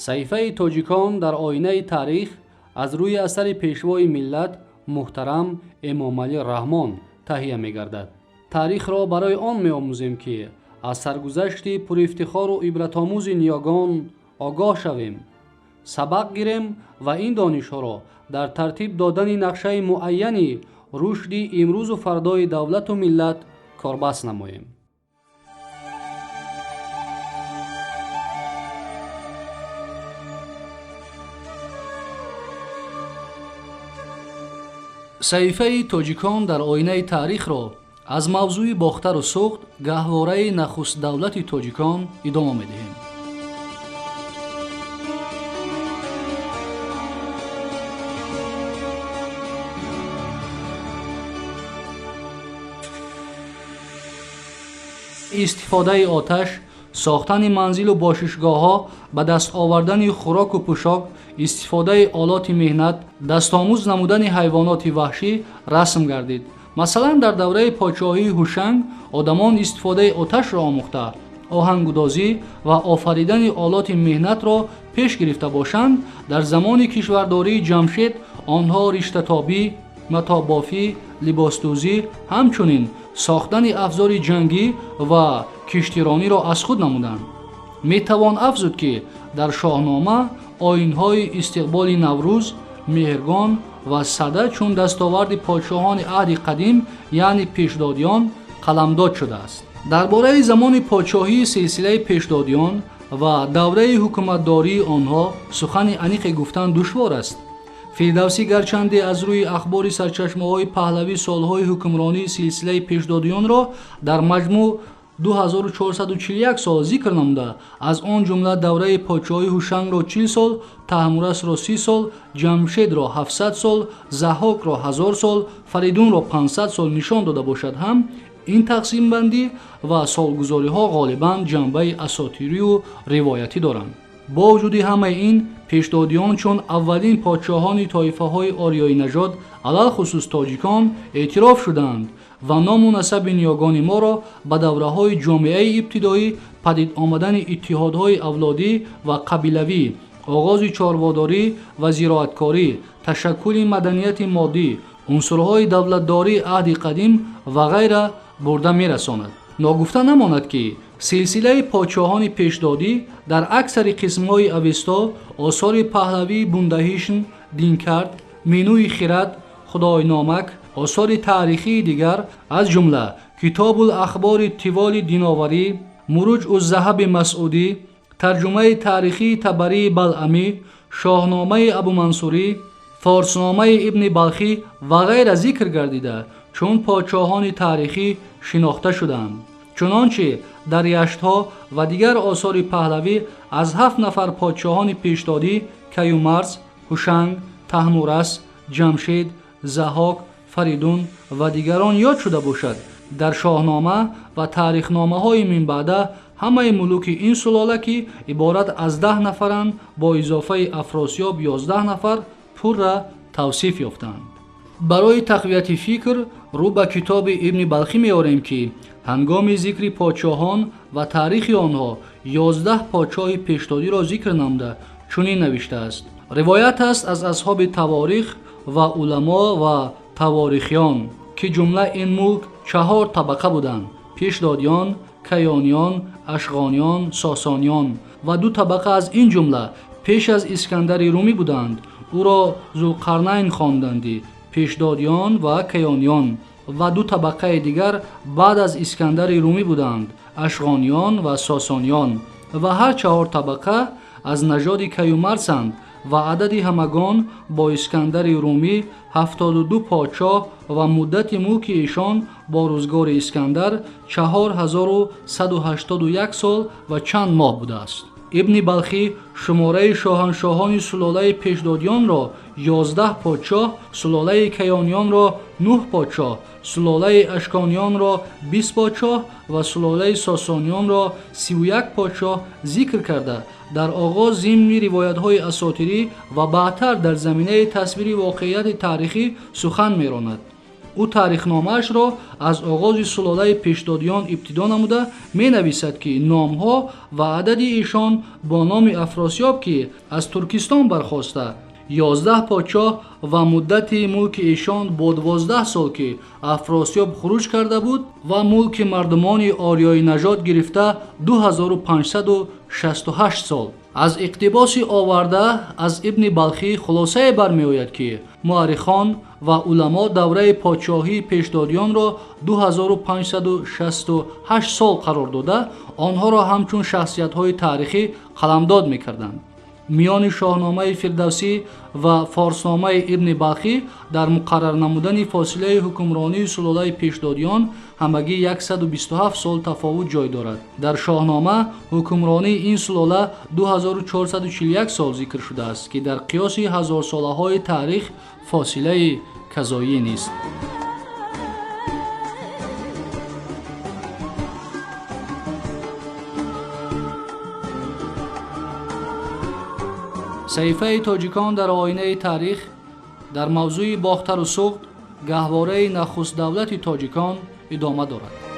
صحیفه تاجیکان در آینه تاریخ از روی اثر پیشوای ملت محترم امام علی رحمان تهیه می گردد. تاریخ را برای آن می آموزیم که از سرگذشت پر افتخار و عبرت آموز نیاگان آگاه شویم، سبق گیریم و این دانش ها را در ترتیب دادن نقشه معینی رشد امروز و فردای دولت و ملت کاربست نماییم. صحیفه تاجیکان در آینه تاریخ را از موضوع باختر و سوخت گهواره نخست دولت تاجیکان ادامه می‌دهیم. استفاده آتش، ساختن منزل و باششگاه‌ها، به دست آوردن خوراک و پوشاک، استفاده آلات مهنت، دستآموز نمودن حیوانات وحشی رسم گردید. مثلا در دوره پادشاهی هوشنگ آدمان استفاده آتش را آموخته، آهنگودازی و آفریدن آلات مهنت را پیش گرفته باشند. در زمان کشورداری جمشید آنها رشته‌تابی، متابافی، لباسدوزی، همچنین ساختن افزار جنگی و کشتیرانی را از خود نمودند. میتوان افزود که در شاهنامه آیین‌های استقبال نوروز، مهرگان و سده چون دستاورد پادشاهان عهد قدیم یعنی پیشدادیان قلمداد شده است. درباره زمان پادشاهی سلسله پیشدادیان و دوره حکومتداری آنها سخن عمیق گفتن دشوار است. فردوسی گرچند از روی اخبار سرچشمه‌های پهلوی سالهای حکمرانی سلسله پیشدادیان را در مجموع 2441 سال ذکر نموده، از آن جمله دوره پادشاهی هوشنگ را 40 سال، طهمورث را 30 سال، جمشید را 700 سال، ضحاک را 1000 سال، فریدون را 500 سال نشان داده باشد هم این تقسیم بندی و سالگذاری ها غالباً جنبه اساطیری و روایتی دارند. با وجود همه این، پیشدادیان چون اولین پادشاهان طایفه های آریایی نژاد علل خصوص تاجیکان اعتراف شدند و نام و نسب نیاگان ما را به دوره های جامعه ابتدایی، پدید آمدن اتحادهای اولادی و قبیلوی، آغاز چارواداری و زراعتکاری، تشکل مدنیت مادی، عنصرهای دولتداری عهد قدیم و غیره برده می رساند. ناگفته نماند که سلسله پادشاهان پیشدادی در اکثر قسم‌های اوستا آثار پهلوی بوندهیشن، دینکرد، مینوی خرد، خدای نامک، آثار تاریخی دیگر از جمله کتاب الاخبار طوال دیناوری، مروج الذهب مسعودی، ترجمه تاریخی تبری بلعمی، شاهنامه ابو منصوری، فارسنامه ابن بلخی و غیره ذکر گردیده چون پادشاهان تاریخی شناخته شدند. چنانچه در یشت‌ها و دیگر آثار پهلوی از 7 نفر پادشاهان پیشدادی کیومرث، هوشنگ، طهمورث، جمشید، ضحاک، فریدون و دیگران یاد شده باشد. در شاهنامه و تاریخنامه‌های من بعد همه ملوک این سلاله که عبارت از 10 نفرند با اضافه افراسیاب 11 نفر پر را توصیف یافتند. برای تقویت فکر رو به کتاب ابن بلخی می‌آوریم که هنگام ذکر پادشاهان و تاریخ آنها 11 پادشاه پیشدادی را ذکر نموده چنین نوشته است: روایت است از اصحاب تواریخ و علما و تواریخیان که جمله این ملک 4 طبقه بودند: پیشدادیان، کیانیان، اشغانیان، ساسانیان، و 2 طبقه از این جمله پیش از اسکندر رومی بودند، او را ذوالقرنین خواندندی، پیشدادیان و کیانیان، و 2 طبقه دیگر بعد از اسکندر رومی بودند، اشغانیان و ساسانیان، و هر 4 طبقه از نژاد کیومرثند و عدد همگان با اسکندر رومی 72 پادشاه و مدت ملک ایشان با روزگار اسکندر 4181 سال و چند ماه بوده است. ابن بلخی شماره شاهنشاهان سلاله پیشدادیان را 11 پادشاه، سلاله کیانیان را 9 پادشاه، سلاله اشکانیان را 20 پادشاه و سلاله ساسانیان را 31 پادشاه ذکر کرده در آغاز ضمن روایت‌های اساطیری و بعدتر در زمینه تصویر واقعیت تاریخی سخن می‌راند. ӯ таърихномаашро аз оғози сулолаи пешдодиён ибтидо намуда менависад ки номҳо ва адади ишон бо номи Афросиёб ки аз Туркистон бархоста 11 подшоҳ ва муддати мулки ишон бо 12 сол ки Афросиёб хуруҷ карда буд ва мулки мардумони орёи нажод гирифта 2568 сол. аз иқтибоси оварда аз ибни Балхӣ хулосае бармеояд ки муаррихон ва уламо давраи подшоҳии пешдодиёнро 2568 сол қарор дода, онҳоро ҳамчун шахсиятҳои таърихӣ қаламдод мекарданд. миёни шоҳномаи Фирдавсӣ ва форсномаи ибни Балхӣ дар муқаррар намудани фосилаи ҳукмронии сулолаи пешдодиён ҳамагӣ 127 сол тафовут ҷой дорад. дар шоҳнома ҳукмронии ин сулола 2441 сол зикр шудааст, ки дар қиёси ҳазорсолаҳои таърих фосилаи казоӣ нест. саҳифаи тоҷикон дар оинаи таърих дар мавзӯи бохтару суғд, гаҳвораи нахуст давлати тоҷикон идома дорад.